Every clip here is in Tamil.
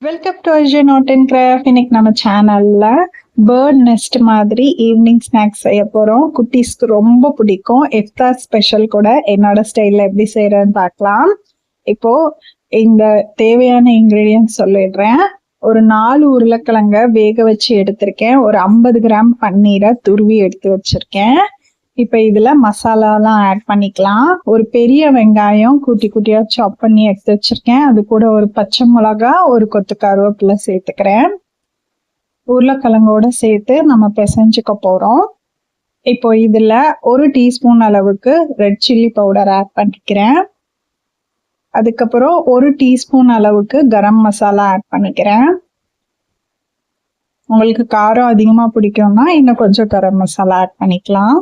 Welcome to Arjun art and craft. இன்னைக்கு நம்ம சேனல்ல பேர்ட் நெஸ்ட் மாதிரி ஈவினிங் ஸ்நாக்ஸ் செய்ய போறோம். குட்டீஸ்க்கு ரொம்ப பிடிக்கும். இஃப்தார் ஸ்பெஷல் கூட என்னோட ஸ்டைல்ல எப்படி செய்யறேன்னு பார்க்கலாம். இப்போ இந்த தேவையான இன்கிரீடியன்ஸ் சொல்லிடுறேன். ஒரு 4 உருளைக்கிழங்க வேக வச்சு எடுத்திருக்கேன். ஒரு 50 கிராம் பன்னீரை துருவி எடுத்து வச்சிருக்கேன். இப்ப இதுல மசாலாலாம் ஆட் பண்ணிக்கலாம். ஒரு பெரிய வெங்காயம் குட்டி குட்டியா சாப் பண்ணி எடுத்து வச்சிருக்கேன். அது கூட ஒரு பச்சை மிளகா, ஒரு கொத்து கருவேப்பிலை சேர்த்துக்கிறேன். உருளைக்கிழங்கோட சேர்த்து நம்ம பிசைஞ்சுக்க போறோம். இப்போ இதுல 1 டீஸ்பூன் அளவுக்கு ரெட் சில்லி பவுடர் ஆட் பண்ணிக்கிறேன். அதுக்கப்புறம் 1 டீஸ்பூன் அளவுக்கு கரம் மசாலா ஆட் பண்ணிக்கிறேன். உங்களுக்கு காரம் அதிகமா பிடிக்கும்னா இன்னும் கொஞ்சம் கரம் மசாலா ஆட் பண்ணிக்கலாம்.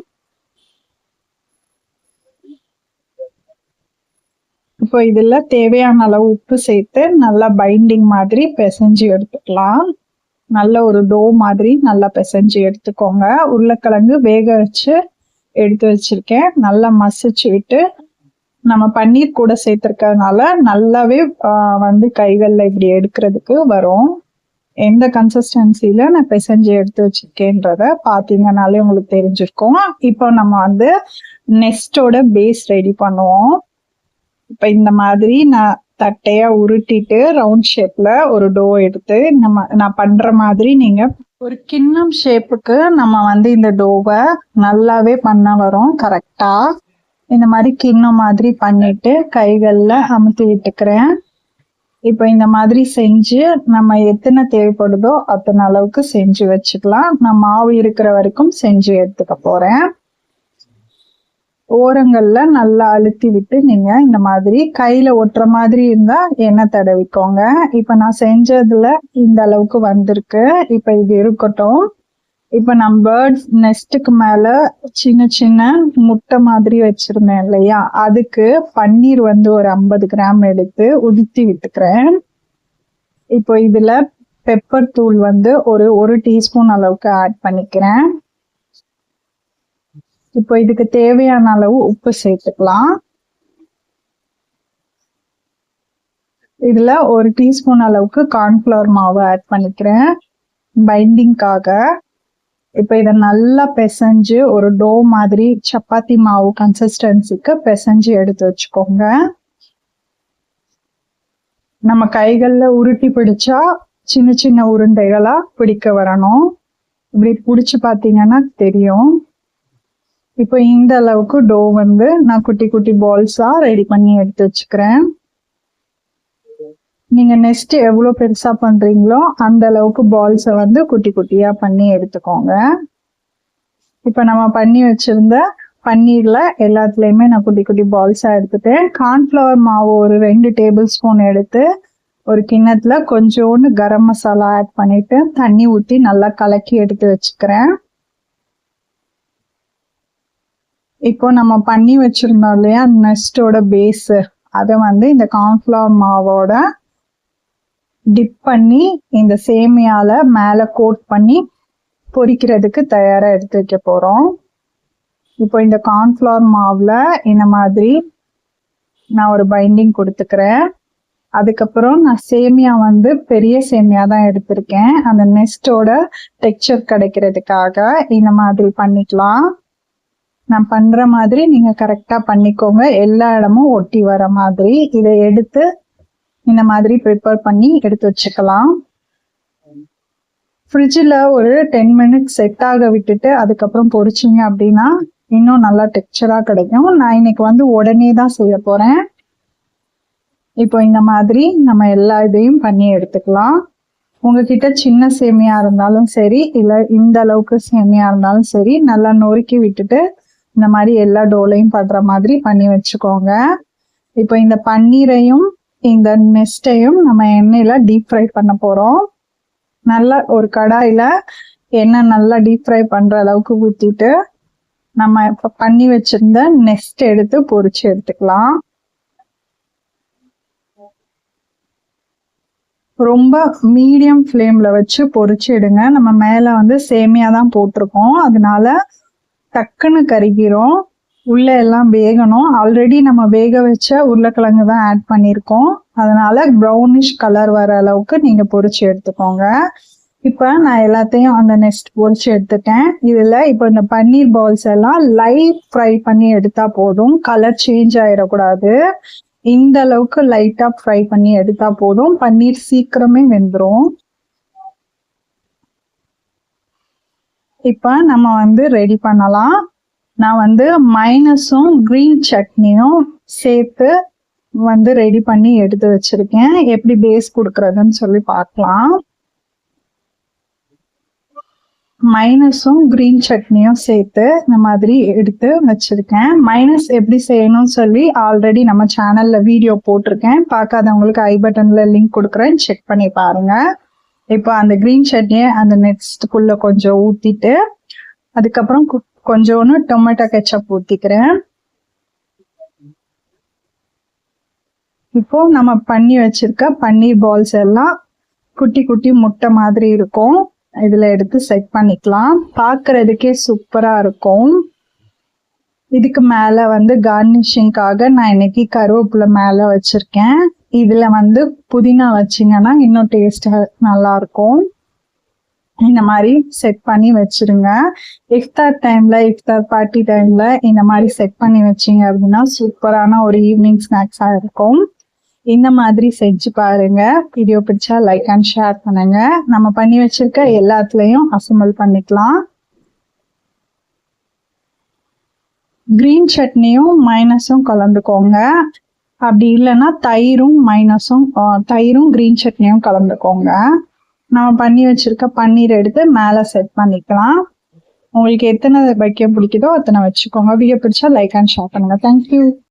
இப்போ இதுல தேவையான அளவு உப்பு சேர்த்து நல்லா பைண்டிங் மாதிரி பிசைஞ்சு எடுத்துக்கலாம். நல்ல ஒரு டோ மாதிரி நல்லா பிசைஞ்சு எடுத்துக்கோங்க. உருளைக்கிழங்கு வேக வச்சு எடுத்து வச்சிருக்கேன். நல்லா மசிச்சு விட்டு நம்ம பன்னீர் கூட சேர்த்துருக்கறதுனால நல்லாவே கைகள்ல இப்படி எடுக்கிறதுக்கு வரும். எந்த கன்சிஸ்டன்சில நான் பிசைஞ்சு எடுத்து வச்சிருக்கேன்றத பாத்தீங்கன்னாலே உங்களுக்கு தெரிஞ்சிருக்கும். இப்போ நம்ம நெஸ்டோட பேஸ் ரெடி பண்ணுவோம். இப்ப இந்த மாதிரி நான் தட்டையா உருட்டிட்டு ரவுண்ட் ஷேப்ல ஒரு டோ எடுத்து நான் பண்ற மாதிரி நீங்க ஒரு கிண்ணம் ஷேப்புக்கு நம்ம இந்த டோவை நல்லாவே பண்ண வரும். கரெக்டா இந்த மாதிரி கிண்ணம் மாதிரி பண்ணிட்டு கைகள்ல அமுத்தி விட்டுக்கிறேன். இப்ப இந்த மாதிரி செஞ்சு நம்ம எத்தனை தேவைப்படுதோ அத்தனை அளவுக்கு செஞ்சு வச்சுக்கலாம். நான் மாவு இருக்கிற வரைக்கும் செஞ்சு எடுத்துக்க போறேன். ஓரங்கள்ல நல்லா அழுத்தி விட்டு நீங்க இந்த மாதிரி கையில ஒட்டுற மாதிரி இருந்தா எண்ணெய் தடவிக்கோங்க. இப்ப நான் செஞ்சதுல இந்த அளவுக்கு வந்திருக்கு. இப்ப இது இருக்கட்டும். இப்ப நான் பேர்ட்ஸ் நெஸ்டுக்கு மேல சின்ன சின்ன முட்டை மாதிரி வச்சிருந்தேன் இல்லையா, அதுக்கு பன்னீர் ஒரு 50 கிராம் எடுத்து உதுத்தி விட்டுக்கிறேன். இப்போ இதுல பெப்பர் தூள் ஒரு டீஸ்பூன் அளவுக்கு ஆட் பண்ணிக்கிறேன். இப்போ இதுக்கு தேவையான அளவு உப்பு சேர்த்துக்கலாம். இதுல 1 டீஸ்பூன் அளவுக்கு கார்ன்ஃபிளவர் மாவு ஆட் பண்ணிக்கிறேன் பைண்டிங்காக. இப்ப இதை நல்லா பிசைஞ்சு ஒரு டோ மாதிரி சப்பாத்தி மாவு கன்சிஸ்டன்சிக்கு பிசைஞ்சு எடுத்து வச்சுக்கோங்க. நம்ம கைகள்ல உருட்டி பிடிச்சா சின்ன சின்ன உருண்டைகளா பிடிக்க வரணும். இப்படி பிடிச்சு பாத்தீங்கன்னா தெரியும். இப்போ இந்த அளவுக்கு டோ நான் குட்டி குட்டி பால்ஸா ரெடி பண்ணி எடுத்து வச்சுக்கிறேன். நீங்க நெக்ஸ்ட் எவ்வளவு பெருசா பண்றீங்களோ அந்த அளவுக்கு பால்ஸை குட்டி குட்டியா பண்ணி எடுத்துக்கோங்க. இப்ப நம்ம பண்ணி வச்சிருந்த பன்னீர்ல எல்லாத்துலயுமே நான் குட்டி குட்டி பால்ஸா எடுத்துட்டேன். கார்ன்ஃபிளவர் மாவு ஒரு 2 டேபிள் ஸ்பூன் எடுத்து ஒரு கிண்ணத்துல கொஞ்சோண்டு கரம் மசாலா ஆட் பண்ணிட்டு தண்ணி ஊத்தி நல்லா கலக்கி எடுத்து வச்சுக்கிறேன். இப்போ நம்ம பண்ணி வச்சிருந்தோம் இல்லையா நெஸ்டோட பேஸ், அதை இந்த கார்ன்ஃபிளவர் மாவோட டிப் பண்ணி இந்த சேமியால மேல கோட் பண்ணி பொரிக்கிறதுக்கு தயாரா எடுத்து வைக்க போறோம். இப்போ இந்த கார்ன்ஃபிளவர் மாவுல இந்த மாதிரி நான் ஒரு பைண்டிங் கொடுத்துக்கிறேன். அதுக்கப்புறம் நான் சேமியா பெரிய சேமியா தான் எடுத்திருக்கேன். அந்த நெஸ்டோட டெக்ஸ்சர் கிடைக்கிறதுக்காக இந்த மாதிரி பண்ணிக்கலாம். நான் பண்ற மாதிரி நீங்க கரெக்டா பண்ணிக்கோங்க. எல்லா இடமும் ஒட்டி வர மாதிரி இதை எடுத்து இந்த மாதிரி ப்ரிப்பேர் பண்ணி எடுத்து வச்சுக்கலாம். ஃப்ரிட்ஜில் ஒரு 10 மினிட்ஸ் செட் ஆக விட்டுட்டு அதுக்கப்புறம் பொரிச்சிங்க அப்படின்னா இன்னும் நல்லா டெக்ஸ்சரா கிடைக்கும். நான் இன்னைக்கு உடனே தான் செய்ய போறேன். இப்போ இந்த மாதிரி நம்ம எல்லா இதையும் பண்ணி எடுத்துக்கலாம். உங்ககிட்ட சின்ன சேமியா இருந்தாலும் சரி, இல்ல இந்த அளவுக்கு சேமியா இருந்தாலும் சரி, நல்லா நொறுக்கி விட்டுட்டு இந்த மாதிரி எல்லா டோலையும் படுற மாதிரி பண்ணி வச்சுக்கோங்க. இப்போ இந்த பன்னீரையும் இந்த நெஸ்டையும் நம்ம எண்ணெயில டீப் ஃப்ரை பண்ண போறோம். நல்லா ஒரு கடாயில எண்ணெய் நல்லா டீப் ஃப்ரை பண்ற அளவுக்கு ஊத்திட்டு நம்ம இப்ப பண்ணி வச்சிருந்த நெஸ்ட் எடுத்து பொரிச்சு எடுத்துக்கலாம். ரொம்ப மீடியம் ஃப்ளேம்ல வச்சு பொரிச்சு எடுங்க. நம்ம மேல சேமியா தான் போட்டிருக்கோம், அதனால டக்குன்னு கருகிரும். உள்ள எல்லாம் வேகணும். ஆல்ரெடி நம்ம வேக வச்ச உருளைக்கிழங்கு தான் ஆட் பண்ணியிருக்கோம், அதனால ப்ரௌனிஷ் கலர் வர அளவுக்கு நீங்க பொரிச்சு எடுத்துக்கோங்க. இப்ப நான் எல்லாத்தையும் அந்த நெக்ஸ்ட் பொரிச்சு எடுத்துட்டேன். இதுல இப்ப இந்த பன்னீர் பால்ஸ் எல்லாம் லைட் ஃப்ரை பண்ணி எடுத்தா போதும், கலர் சேஞ்ச் ஆயிடக்கூடாது. இந்த அளவுக்கு லைட்டா ஃப்ரை பண்ணி எடுத்தா போதும், பன்னீர் சீக்கிரமே வெந்துடும். இப்ப நம்ம வந்து ரெடி பண்ணலாம். நான் வந்து மைனஸும் கிரீன் சட்னியும் சேர்த்து வந்து ரெடி பண்ணி எடுத்து வச்சிருக்கேன். எப்படி பேஸ் கொடுக்கறதுன்னு சொல்லி பார்க்கலாம். மைனஸும் கிரீன் சட்னியும் சேர்த்து இந்த மாதிரி எடுத்து வச்சிருக்கேன். மைனஸ் எப்படி செய்யணும்னு சொல்லி ஆல்ரெடி நம்ம சேனல்ல வீடியோ போட்டிருக்கேன். பார்க்காதவங்களுக்கு ஐ பட்டன்ல லிங்க் கொடுக்குறேன், செக் பண்ணி பாருங்க. இப்போ அந்த கிரீன் சட்னியை அந்த நெக்ஸ்ட்குள்ள கொஞ்சம் ஊத்திட்டு அதுக்கப்புறம் கொஞ்சோன்னு டொமேட்டோ கெச்சப் ஊத்திக்கிறேன். இப்போ நம்ம பண்ணி வச்சிருக்க பன்னீர் பால்ஸ் எல்லாம் குட்டி குட்டி முட்டை மாதிரி இருக்கும், இதுல எடுத்து செட் பண்ணிக்கலாம். பார்க்கறதுக்கே சூப்பரா இருக்கும். இதுக்கு மேல வந்து கார்னிஷிங்காக நான் இன்னைக்கு கருவேப்பிலை மேல வச்சிருக்கேன். இதுல வந்து புதினா வச்சிங்கன்னா இன்னும் டேஸ்ட் நல்லா இருக்கும். இந்த மாதிரி செட் பண்ணி வச்சிருங்க. இஃப்தார் டைம்ல, இஃப்தார் பார்ட்டி டைம்ல இந்த மாதிரி செட் பண்ணி வச்சிங்க அப்படின்னா சூப்பரான ஒரு ஈவினிங் ஸ்நாக்ஸா இருக்கும். இந்த மாதிரி செஞ்சு பாருங்க. வீடியோ பிடிச்சா லைக் அண்ட் ஷேர் பண்ணுங்க. நம்ம பண்ணி வச்சிருக்க எல்லாத்துலயும் அசம்பிள் பண்ணிக்கலாம். கிரீன் சட்னியும் மைனஸும் கலந்துக்கோங்க. அப்படி இல்லைன்னா தயிரும் கிரீன் சட்னியும் கலந்துக்கோங்க. நம்ம பண்ணி வச்சிருக்க பன்னீர் எடுத்து மேல செட் பண்ணிக்கலாம். உங்களுக்கு எத்தனை வைக்க பிடிக்குதோ அத்தனை வச்சுக்கோங்க. வீடியோ பிடிச்சா லைக் அண்ட் ஷேர் பண்ணுங்க. தேங்க்யூ.